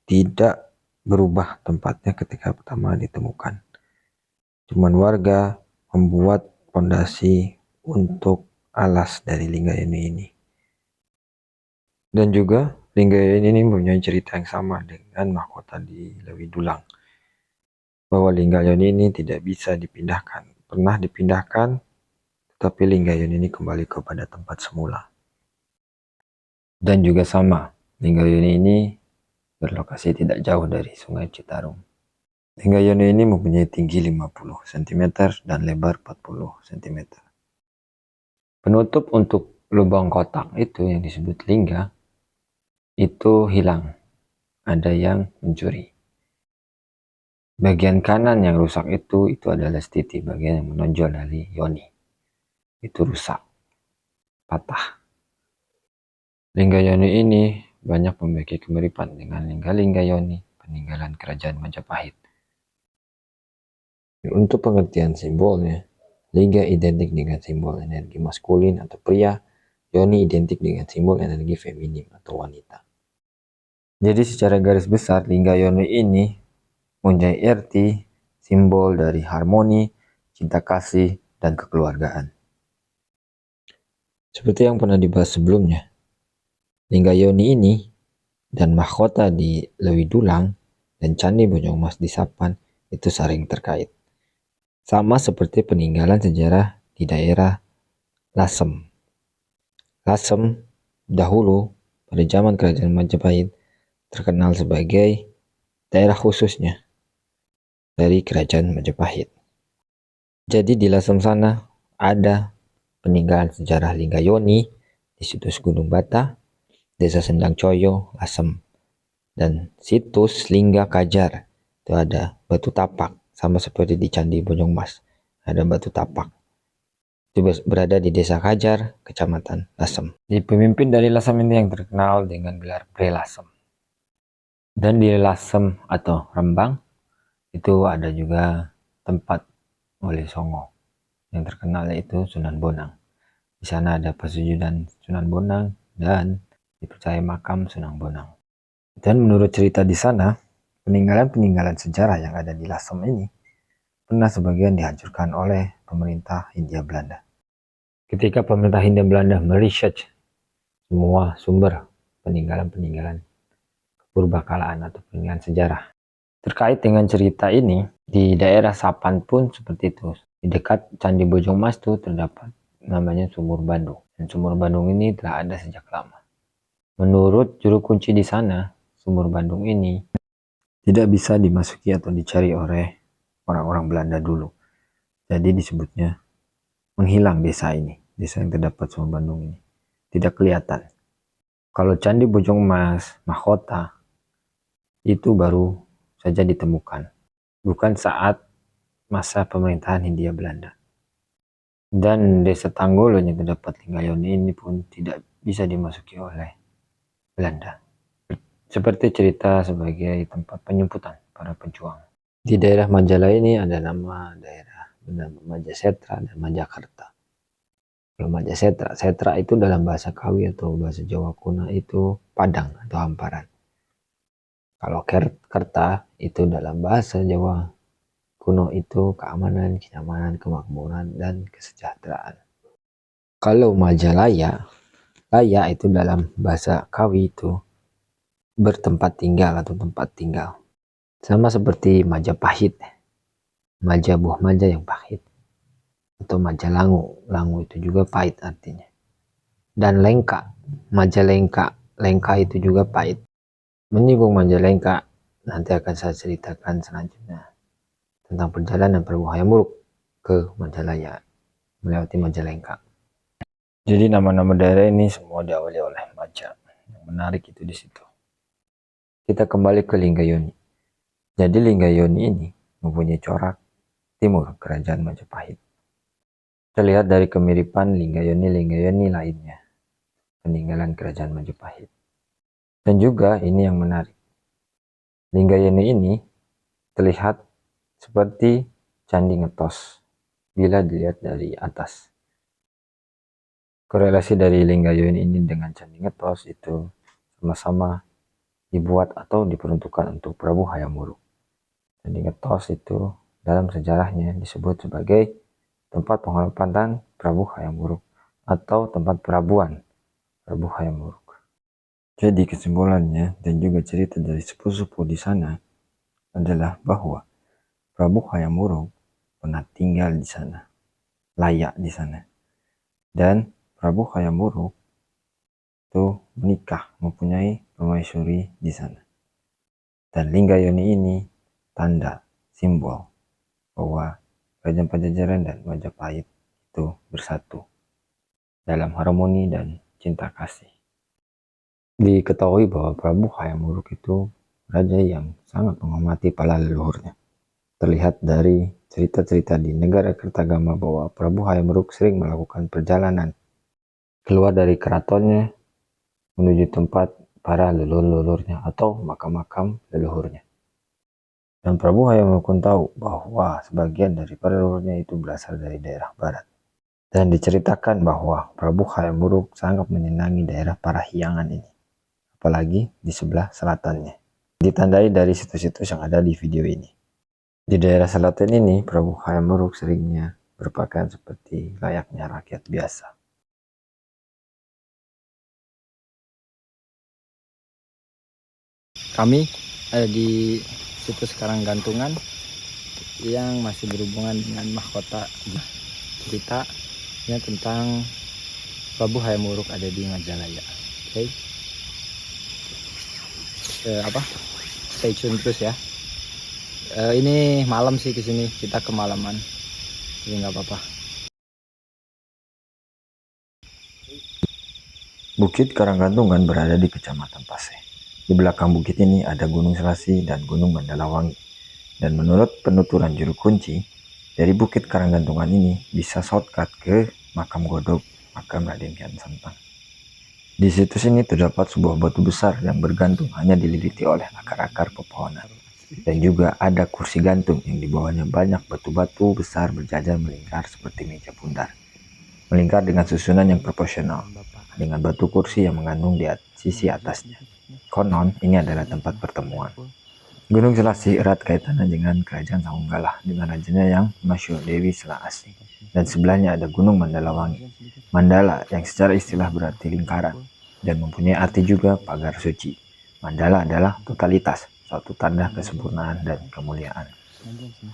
tidak berubah tempatnya ketika pertama ditemukan. Cuman warga membuat fondasi untuk alas dari Linggayoni ini. Dan juga Linggayoni ini mempunyai cerita yang sama dengan mahkota di Lewi Dulang. Bahwa Linggayoni ini tidak bisa dipindahkan. Pernah dipindahkan, tetapi Linggayoni ini kembali kepada tempat semula. Dan juga sama, Linggayoni ini berlokasi tidak jauh dari Sungai Citarum. Linggayoni ini mempunyai tinggi 50 cm dan lebar 40 cm. Penutup untuk lubang kotak itu yang disebut lingga, itu hilang. Ada yang mencuri. Bagian kanan yang rusak itu adalah stiti, bagian yang menonjol dari yoni. Itu rusak, patah. Linggayoni ini banyak memiliki kemiripan dengan Linggayoni peninggalan kerajaan Majapahit. Untuk pengertian simbolnya, lingga identik dengan simbol energi maskulin atau pria, yoni identik dengan simbol energi feminim atau wanita. Jadi secara garis besar, Linggayoni ini mempunyai arti simbol dari harmoni, cinta kasih, dan kekeluargaan. Seperti yang pernah dibahas sebelumnya, Linggayoni ini dan mahkota di Lewi Dulang dan Candi Bojongmas di Sapan itu saling terkait. Sama seperti peninggalan sejarah di daerah Lasem. Lasem dahulu pada zaman kerajaan Majapahit terkenal sebagai daerah khususnya dari kerajaan Majapahit. Jadi di Lasem sana ada peninggalan sejarah Linggayoni di situs Gunung Bata, Desa Sendang Coyo, Lasem. Dan situs Lingga Kajar itu ada batu tapak, sama seperti di Candi Bojongmas ada batu tapak. Itu berada di Desa Kajar, Kecamatan Lasem. Di pemimpin dari Lasem ini yang terkenal dengan gelar Bre Lasem. Dan di Lasem atau Rembang itu ada juga tempat Wali Songo yang terkenal yaitu Sunan Bonang. Di sana ada pasujudan Sunan Bonang dan dipercaya makam Sunan Bonang. Dan menurut cerita di sana, peninggalan-peninggalan sejarah yang ada di Lasem ini pernah sebagian dihancurkan oleh pemerintah Hindia Belanda. Ketika pemerintah Hindia Belanda meresearch semua sumber peninggalan-peninggalan purbakalaan atau peninggalan sejarah terkait dengan cerita ini, di daerah Sapan pun seperti itu. Di dekat Candi Bojongmas itu terdapat namanya Sumur Bandung. Dan Sumur Bandung ini telah ada sejak lama. Menurut juru kunci di sana, Sumur Bandung ini tidak bisa dimasuki atau dicari oleh orang-orang Belanda dulu. Jadi disebutnya menghilang desa ini. Desa yang terdapat Sumur Bandung ini tidak kelihatan. Kalau Candi Bojongmas, mahkota, itu baru saja ditemukan. Bukan saat masa pemerintahan Hindia Belanda. Dan desa Tanggolo yang terdapat Linggayoni ini pun tidak bisa dimasuki oleh Belanda. Seperti cerita sebagai tempat penyumputan para pejuang. Di daerah Majalah ini ada nama daerah bernama Majasetra dan Majakerta. Kalau Majasetra, setra itu dalam bahasa Kawi atau bahasa Jawa kuno itu padang atau hamparan. Kalau kerta itu dalam bahasa Jawa kuno itu keamanan, kenyamanan, kemakmuran, dan kesejahteraan. Kalau Majalaya, laya itu dalam bahasa Kawi itu bertempat tinggal atau tempat tinggal. Sama seperti Majapahit, Maja buah maja yang pahit. Atau Majalangu, langu itu juga pahit artinya. Dan Lengka, Majalengka, Lengka itu juga pahit. menyinggung Majalengka. Nanti akan saya ceritakan selanjutnya tentang perjalanan Prabu Hayam Wuruk ke Majalaya melewati Majalengka. Jadi nama-nama daerah ini semua diawali oleh Maja. Yang menarik itu di situ. Kita kembali ke Linggayoni. Jadi Linggayoni ini mempunyai corak timur kerajaan Majapahit. Terlihat dari kemiripan Linggayoni lainnya, peninggalan kerajaan Majapahit. Dan juga ini yang menarik, Linggayoni ini terlihat seperti Candi Ngetos bila dilihat dari atas. Korelasi dari Linggayoni ini dengan Candi Ngetos itu sama-sama dibuat atau diperuntukkan untuk Prabu Hayam Wuruk. Candi Ngetos itu dalam sejarahnya disebut sebagai tempat penghormatan Prabu Hayam Wuruk atau tempat perabuan Prabu Hayam Wuruk. Jadi kesimpulannya dan juga cerita dari sepuh-sepuh di sana adalah bahwa Prabu Hayam Wuruk pernah tinggal di sana, layak di sana. Dan Prabu Hayam Wuruk itu menikah, mempunyai permaisuri di sana. Dan Linggayoni ini tanda, simbol bahwa Kerajaan Pajajaran dan Majapahit itu bersatu dalam harmoni dan cinta kasih. Diketahui bahwa Prabu Hayam Wuruk itu raja yang sangat menghormati para leluhurnya. Terlihat dari cerita-cerita di negara Kertagama bahwa Prabu Hayam Wuruk sering melakukan perjalanan keluar dari keratonnya menuju tempat para leluhur-leluhurnya atau makam-makam leluhurnya. Dan Prabu Hayam Wuruk pun tahu bahwa sebagian dari para leluhurnya itu berasal dari daerah barat. Dan diceritakan bahwa Prabu Hayam Wuruk sangat menyenangi daerah Parahyangan ini, apalagi di sebelah selatannya. Ditandai dari situs-situs yang ada di video ini. Di daerah selatan ini, Prabu Hayam Wuruk seringnya berpakaian seperti layaknya rakyat biasa. Kami ada di situs Karanggantungan yang masih berhubungan dengan mahkota. Ceritanya tentang Prabu Hayam Wuruk ada di Majalaya. Oke. Stay tune terus ya. Ini malam sih kesini, kita kemalaman, jadi nggak apa-apa. Bukit Karanggantungan berada di Kecamatan Paseh. Di belakang bukit ini ada Gunung Selasi dan Gunung Mandalawangi. Dan menurut penuturan juru kunci, dari Bukit Karanggantungan ini bisa shortcut ke Makam Godog, makam Raden Kian Santang. Di situs ini terdapat sebuah batu besar yang bergantung hanya dililiti oleh akar-akar pepohonan. Dan juga ada kursi gantung yang di bawahnya banyak batu-batu besar berjajar melingkar seperti meja bundar. Melingkar dengan susunan yang proporsional, dengan batu kursi yang mengandung di sisi atasnya. Konon, ini adalah tempat pertemuan. Gunung Selasi erat kaitannya dengan kerajaan Sanggalah dengan rajanya yang masyhur Dewi Selasih. Dan sebelahnya ada Gunung Mandalawangi. Mandala yang secara istilah berarti lingkaran dan mempunyai arti juga pagar suci. Mandala adalah totalitas, suatu tanda kesempurnaan dan kemuliaan.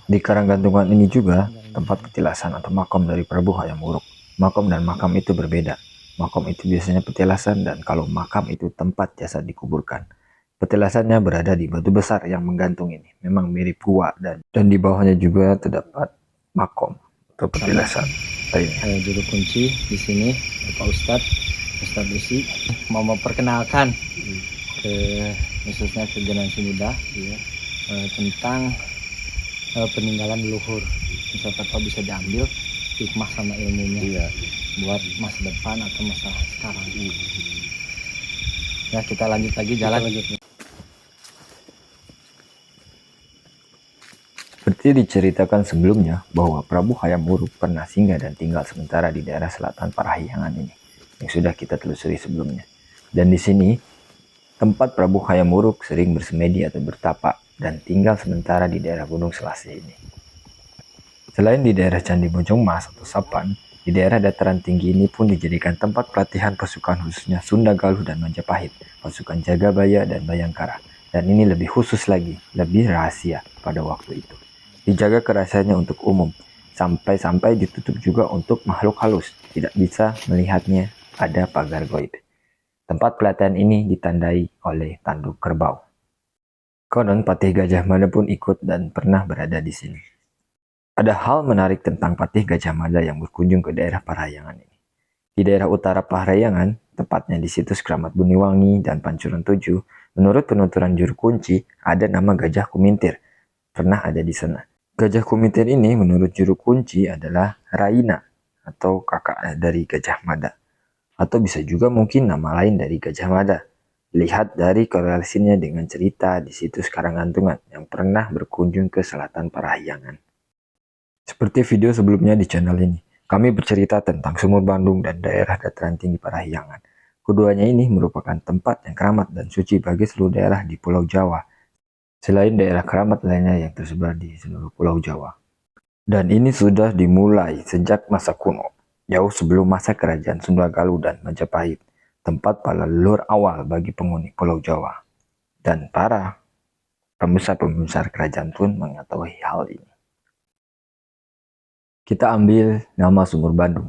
Di Karanggantungan ini juga tempat petilasan atau makam dari Prabu Hayam Wuruk. Makam dan makam itu berbeda. Makam itu biasanya petilasan dan kalau makam itu tempat jasad dikuburkan. Petilasannya berada di batu besar yang menggantung ini. Memang mirip gua dan di bawahnya juga terdapat makam atau petilasan. Juru kunci di sini Pak Ustadz Usi mau memperkenalkan ke khususnya ke generasi muda ya, tentang peninggalan leluhur. Siapa tahu bisa diambil hikmah sama ilmunya buat masa depan atau masa sekarang. Ya kita lanjut lagi jalan. Seperti diceritakan sebelumnya bahwa Prabu Hayam Wuruk pernah singgah dan tinggal sementara di daerah selatan Parahyangan ini yang sudah kita telusuri sebelumnya. Dan di sini tempat Prabu Hayam Wuruk sering bersemedi atau bertapa dan tinggal sementara di daerah Gunung Selasi ini. Selain di daerah Candi Bojongmas atau Sapan, di daerah dataran tinggi ini pun dijadikan tempat pelatihan pasukan khususnya Sunda Galuh dan Majapahit, pasukan Jagabaya dan Bayangkara. Dan ini lebih khusus lagi, lebih rahasia pada waktu itu. Dijaga kerahasiaannya untuk umum, sampai-sampai ditutup juga untuk makhluk halus, tidak bisa melihatnya, ada pagar goib. Tempat pelatihan ini ditandai oleh tanduk kerbau. Konon Patih Gajah Mada pun ikut dan pernah berada di sini. Ada hal menarik tentang Patih Gajah Mada yang berkunjung ke daerah Parahyangan ini. Di daerah utara Parahyangan, tepatnya di situs Keramat Buniwangi dan Pancuran 7, menurut penuturan juru kunci, ada nama Gajah Kumintir. Pernah ada di sana. Gajah Kumintir ini menurut juru kunci adalah Raina atau kakak dari Gajah Mada. Atau bisa juga mungkin nama lain dari Gajah Mada. Lihat dari korelasinya dengan cerita di situs Karanggantungan yang pernah berkunjung ke selatan Parahyangan. Seperti video sebelumnya di channel ini, kami bercerita tentang Sumur Bandung dan daerah dataran tinggi Parahyangan. Keduanya ini merupakan tempat yang keramat dan suci bagi seluruh daerah di Pulau Jawa, selain daerah keramat lainnya yang tersebar di seluruh Pulau Jawa. Dan ini sudah dimulai sejak masa kuno, jauh sebelum masa kerajaan Sunda Galuh dan Majapahit, tempat para leluhur awal bagi penghuni Pulau Jawa. Dan para pembesar-pembesar kerajaan pun mengetahui hal ini. Kita ambil nama Sumur Bandung.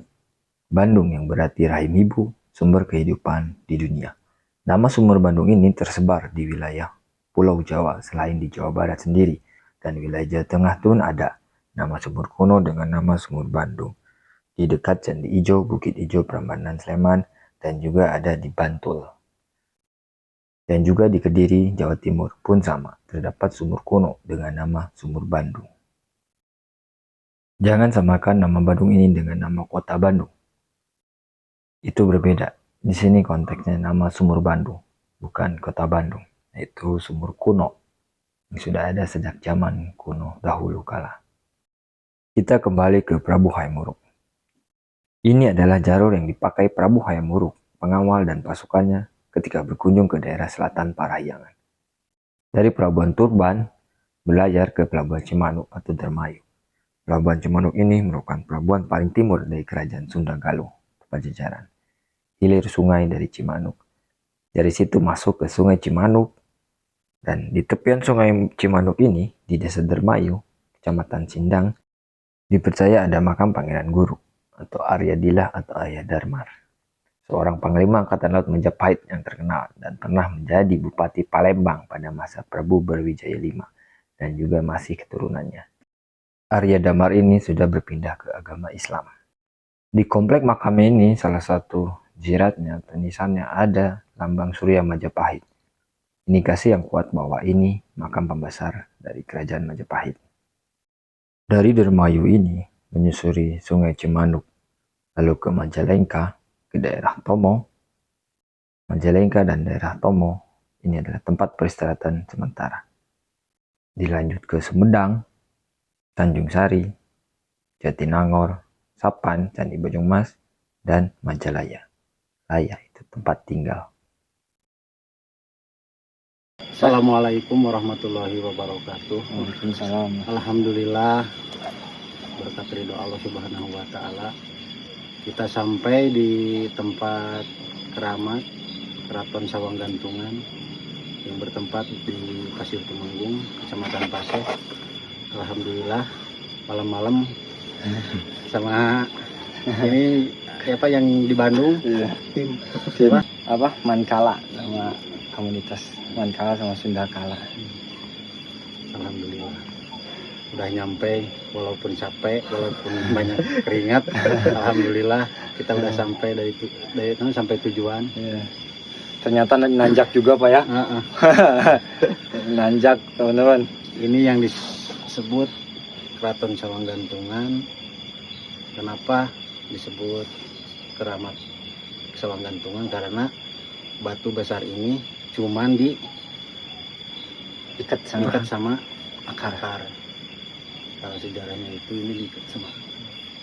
Bandung yang berarti rahim ibu, sumber kehidupan di dunia. Nama Sumur Bandung ini tersebar di wilayah Pulau Jawa selain di Jawa Barat sendiri. Dan wilayah Jawa Tengah pun ada nama sumur kuno dengan nama Sumur Bandung. Di dekat Candi Ijo, Bukit Ijo, Prambanan, Sleman, dan juga ada di Bantul. Dan juga di Kediri, Jawa Timur pun sama, terdapat sumur kuno dengan nama Sumur Bandung. Jangan samakan nama Bandung ini dengan nama kota Bandung. Itu berbeda. Di sini konteksnya nama Sumur Bandung, bukan kota Bandung, yaitu sumur kuno yang sudah ada sejak zaman kuno dahulu kala. Kita kembali ke Prabu Hayam Wuruk. Ini adalah jalur yang dipakai Prabu Hayam Wuruk, pengawal dan pasukannya ketika berkunjung ke daerah selatan Parahyangan. Dari Pelabuhan Turban, berlayar ke Pelabuhan Cimanuk atau Dermayu. Pelabuhan Cimanuk ini merupakan pelabuhan paling timur dari Kerajaan Sunda Galuh, Pajajaran. Hilir sungai dari Cimanuk. Dari situ masuk ke Sungai Cimanuk, dan di tepian Sungai Cimanuk ini, di Desa Dermayu, Kecamatan Sindang, dipercaya ada makam Pangeran Guru atau Arya Dilah atau Ayah Darmar, seorang panglima angkatan laut Majapahit yang terkenal dan pernah menjadi Bupati Palembang pada masa Prabu Brawijaya V dan juga masih keturunannya. Arya Damar ini sudah berpindah ke agama Islam. Di komplek makam ini salah satu jiratnya atau nisannya ada lambang Surya Majapahit. Indikasi yang kuat bahwa ini makam pembesar dari kerajaan Majapahit. Dari Dermayu ini menyusuri Sungai Cimanuk, lalu ke Majalengka, ke daerah Tomo. Majalengka dan daerah Tomo ini adalah tempat peristirahatan sementara. Dilanjut ke Sumedang, Tanjung Sari, Jatinangor, Sapan, Candi Bojong Mas, dan Majalaya. Laya itu tempat tinggal. Assalamualaikum warahmatullahi wabarakatuh. Waalaikumsalam. Alhamdulillah, berkat ridho Allah Subhanahu wa taala, kita sampai di tempat keramat Keraton Sawang Gantungan yang bertempat di Pasir Tumenggung, Kecamatan Paseh. Alhamdulillah, malam-malam sama ini apa yang di Bandung? Tim apa? Mankala, nama komunitas Mankala sama Sunda Kala. Alhamdulillah udah nyampe, walaupun capek, walaupun banyak keringat. Alhamdulillah kita udah sampai dari sampai tujuan. Ternyata nanjak juga Pak ya. Nanjak teman-teman. Ini yang disebut Keraton Sawang Gantungan. Kenapa disebut Keramat Sawang Gantungan? Karena batu besar ini cuman diikat sama akar. Kalau sejarahnya itu ini diikat sama.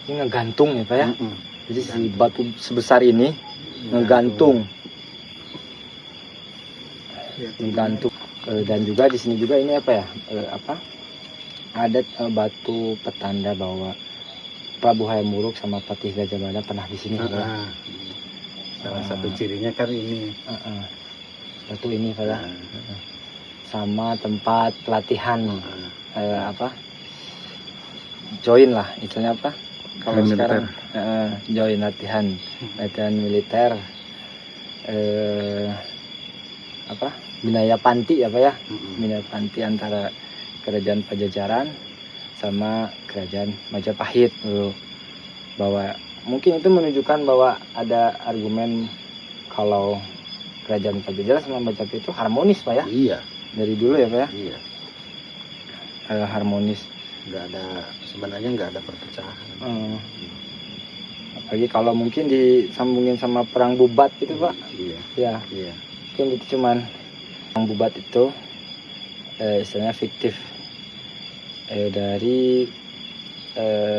Ini ngegantung ya Pak ya. Jadi si batu sebesar ini ngegantung. Menggantung. Dan juga di sini juga ini apa ya? Ada batu petanda bahwa Prabu Hayam Wuruk sama Patih Gajah Mada pernah di sini. Salah satu cirinya kan ini. Batu ini pada sama tempat pelatihan join lah istilahnya apa kalau sekarang join latihan militer Binaya Panti apa ya, Mm-mm. Binaya Panti antara kerajaan Pajajaran sama kerajaan Majapahit dulu. Bahwa mungkin itu menunjukkan bahwa ada argumen kalau kerajaan Pajajaran sama Majapahit itu harmonis Pak ya, Iya, dari dulu ya Pak ya. iya. Harmonis. Sebenarnya nggak ada perpecahan. Apalagi kalau mungkin disambungin sama perang Bubat itu Pak Iya, ya, iya. mungkin itu cuman perang Bubat itu istilahnya fiktif dari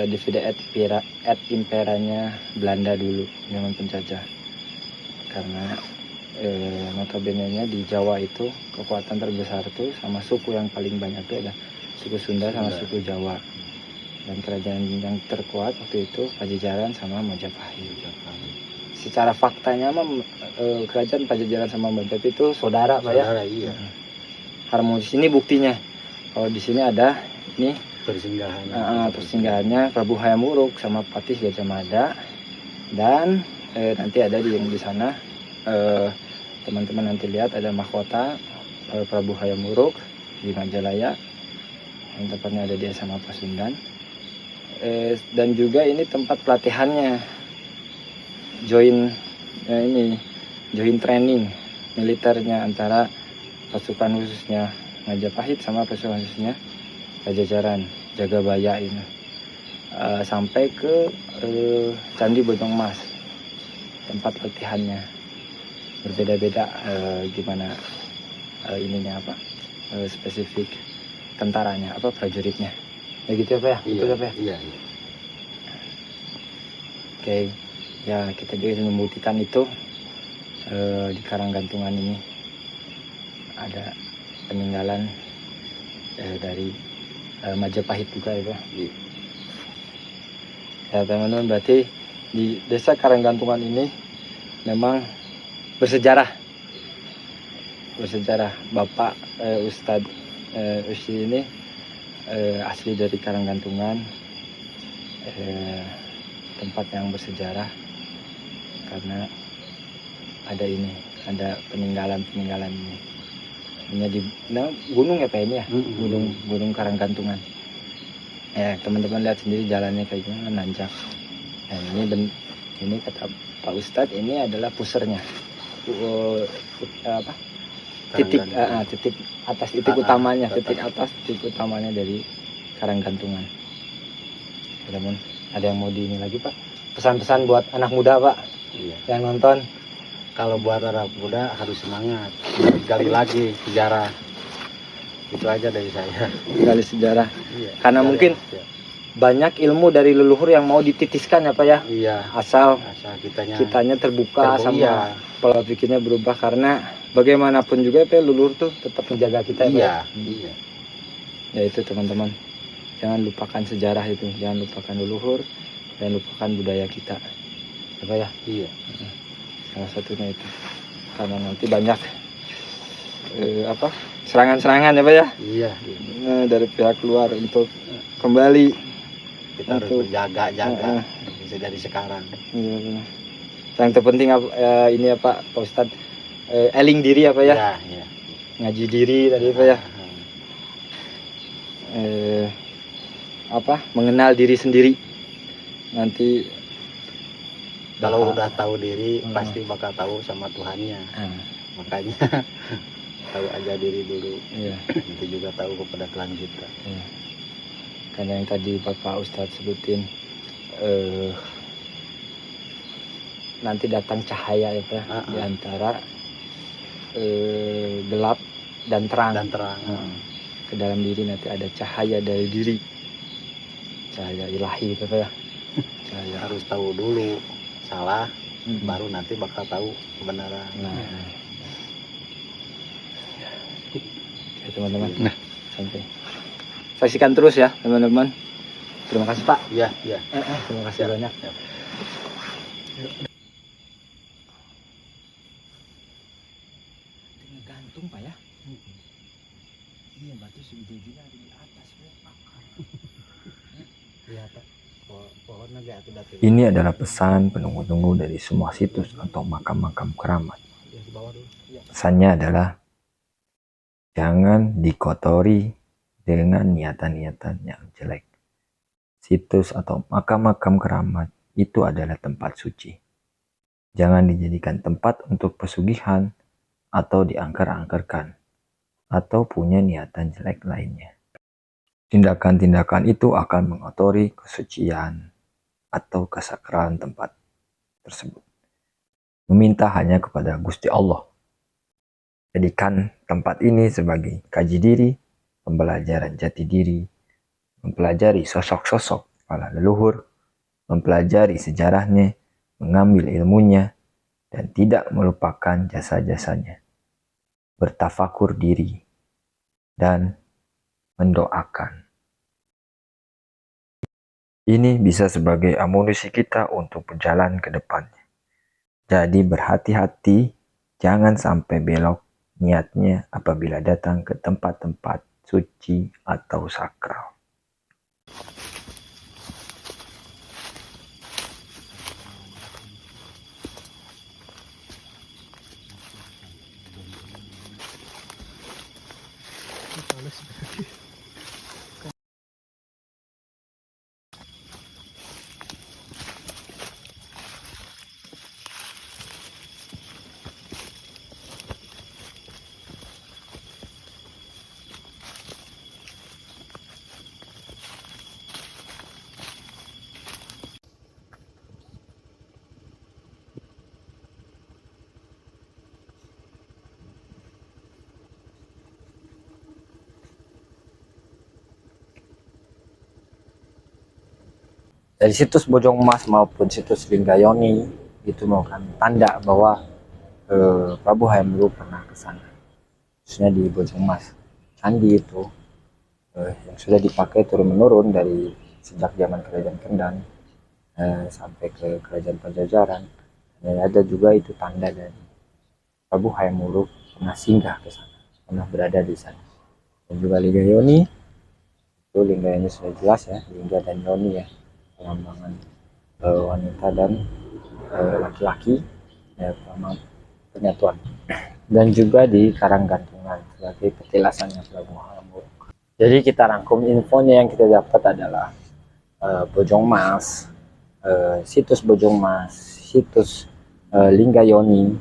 divide et imperanya Belanda dulu, zaman penjajah. Karena notabene-nya di Jawa itu kekuatan terbesar tuh sama suku yang paling banyak tuh ada suku Sunda sama suku Jawa. Dan kerajaan yang terkuat waktu itu Pajajaran sama Majapahit. Secara faktanya kerajaan Pajajaran sama Majapahit itu saudara Pak ya. Saudara, iya. Harmonis. Ini buktinya. Kalau di sini ada ini persinggahannya Prabu Hayam Wuruk sama Patih Gajah Mada, dan nanti ada yang di sana teman-teman nanti lihat ada mahkota Prabu Hayam Wuruk di Majalaya, yang tepatnya ada di SMA Pasundan. Dan juga ini tempat pelatihannya, join training militernya antara pasukan khususnya Majapahit sama pasukan khususnya Pajajaran, Jagabaya ini, sampai ke Candi Bojong Mas. Tempat latihannya berbeda-beda, gimana ininya apa, spesifik tentaranya apa, prajuritnya ya gitu apa ya. Iya, betul apa ya. Iya. Oke, ya kita juga membuktikan itu di Karanggantungan ini ada peninggalan dari Majapahit juga ya Pak. Iya. Ya teman-teman, berarti di desa Karanggantungan ini memang bersejarah. Bapak Ustadz Usi ini asli dari Karanggantungan, tempat yang bersejarah karena ada peninggalan ini. Ini di gunung ya Pak ini ya, gunung Karanggantungan. Ya teman-teman lihat sendiri jalannya kayak gimana, nanjak. Nah ini kata Pak Ustadz ini adalah pusernya, titik atas, titik utamanya dari Karanggantungan. Namun ada yang mau di ini lagi Pak, pesan-pesan buat anak muda Pak, Iya. yang nonton. Kalau buat anak muda harus semangat, gali lagi sejarah. Itu aja dari saya. Gali sejarah. Iya. Karena mungkin banyak ilmu dari leluhur yang mau dititiskan ya Pak ya. Iya. Asal kitanya terbuka sama iya. pola pikirnya berubah, karena bagaimanapun juga Pak, leluhur tuh tetap menjaga kita ya Pak. Iya. Ya itu teman-teman, jangan lupakan sejarah itu, jangan lupakan leluhur, jangan lupakan budaya kita ya Pak ya. Iya. Salah satunya itu, karena nanti banyak serangan-serangan ya Pak ya. Iya. Dari pihak luar untuk kembali Kita harus berjaga-jaga bisa dari sekarang. Iya. Yang terpenting ini ya Pak Ustadz, eling diri apa ya. Iya. Ngaji diri tadi Pak ya. Mengenal diri sendiri. Nanti kalau udah tahu diri pasti bakal tahu sama Tuhannya. Makanya tahu aja diri dulu. Iya. Nanti juga tahu kepada Tuhan kita. Iya. Karena yang tadi Bapak Ustadz sebutin, nanti datang cahaya ya Pak, di antara gelap dan terang. Ke dalam diri nanti ada cahaya dari diri, cahaya ilahi itu Pak ya. Cahaya. Harus tahu dulu salah, baru nanti bakal tahu kebenaran. Ya teman-teman, sampai saksikan terus ya teman-teman. Terima kasih Pak. Iya. Terima kasih banyak. Gantung Pak ya. Iya, berarti segede-gede ada di atas akar. Ini adalah pesan penunggu-tunggu dari semua situs atau makam-makam keramat. Pesannya adalah jangan dikotori dengan niatan-niatan yang jelek. Situs atau makam-makam keramat itu adalah tempat suci. Jangan dijadikan tempat untuk pesugihan atau diangker-angkerkan atau punya niatan jelek lainnya. Tindakan-tindakan itu akan mengotori kesucian atau kesakralan tempat tersebut. Meminta hanya kepada Gusti Allah. Jadikan tempat ini sebagai kaji diri, pembelajaran jati diri, mempelajari sosok-sosok para leluhur, mempelajari sejarahnya, mengambil ilmunya, dan tidak melupakan jasa-jasanya. Bertafakur diri, dan mendoakan. Ini bisa sebagai amunisi kita untuk berjalan ke depannya. Jadi berhati-hati, jangan sampai belok niatnya apabila datang ke tempat-tempat suci atau sakral. Dari situs Bojong Mas maupun situs Linggayoni itu merupakan tanda bahwa Prabu Hayam Wuruk pernah ke sana, khususnya di Bojong Mas. Candi itu yang sudah dipakai turun-menurun dari sejak zaman Kerajaan Kendang sampai ke Kerajaan Pajajaran. Dan ada juga itu tanda dari Prabu Hayam Wuruk pernah singgah ke sana, pernah berada di sana. Dan juga Linggayoni, itu Linggayoni sudah jelas ya, Lingga dan Yoni ya, pelambangan wanita dan laki-laki ya, penyatuan. Dan juga di Karanggantungan sebagai petilasannya Prabu Hayam Wuruk. Jadi kita rangkum infonya yang kita dapat adalah Bojong Mas, situs Bojong Mas, situs Linggayoni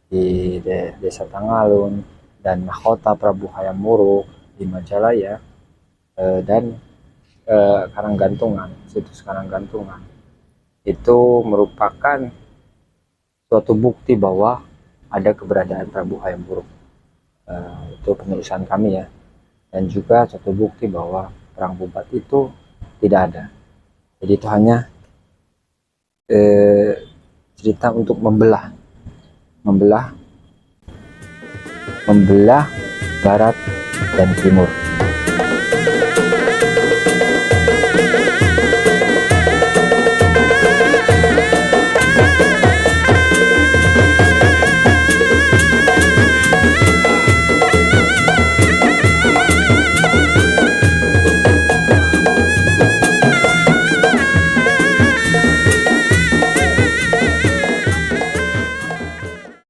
di Desa Tangalun, dan mahkota Prabu Hayam Wuruk di Majalaya, dan Karanggantungan, situs Karanggantungan itu merupakan suatu bukti bahwa ada keberadaan Prabu Hayam Wuruk. Itu penulisan kami ya, dan juga suatu bukti bahwa perang Bubat itu tidak ada. Jadi itu hanya cerita untuk membelah barat dan timur.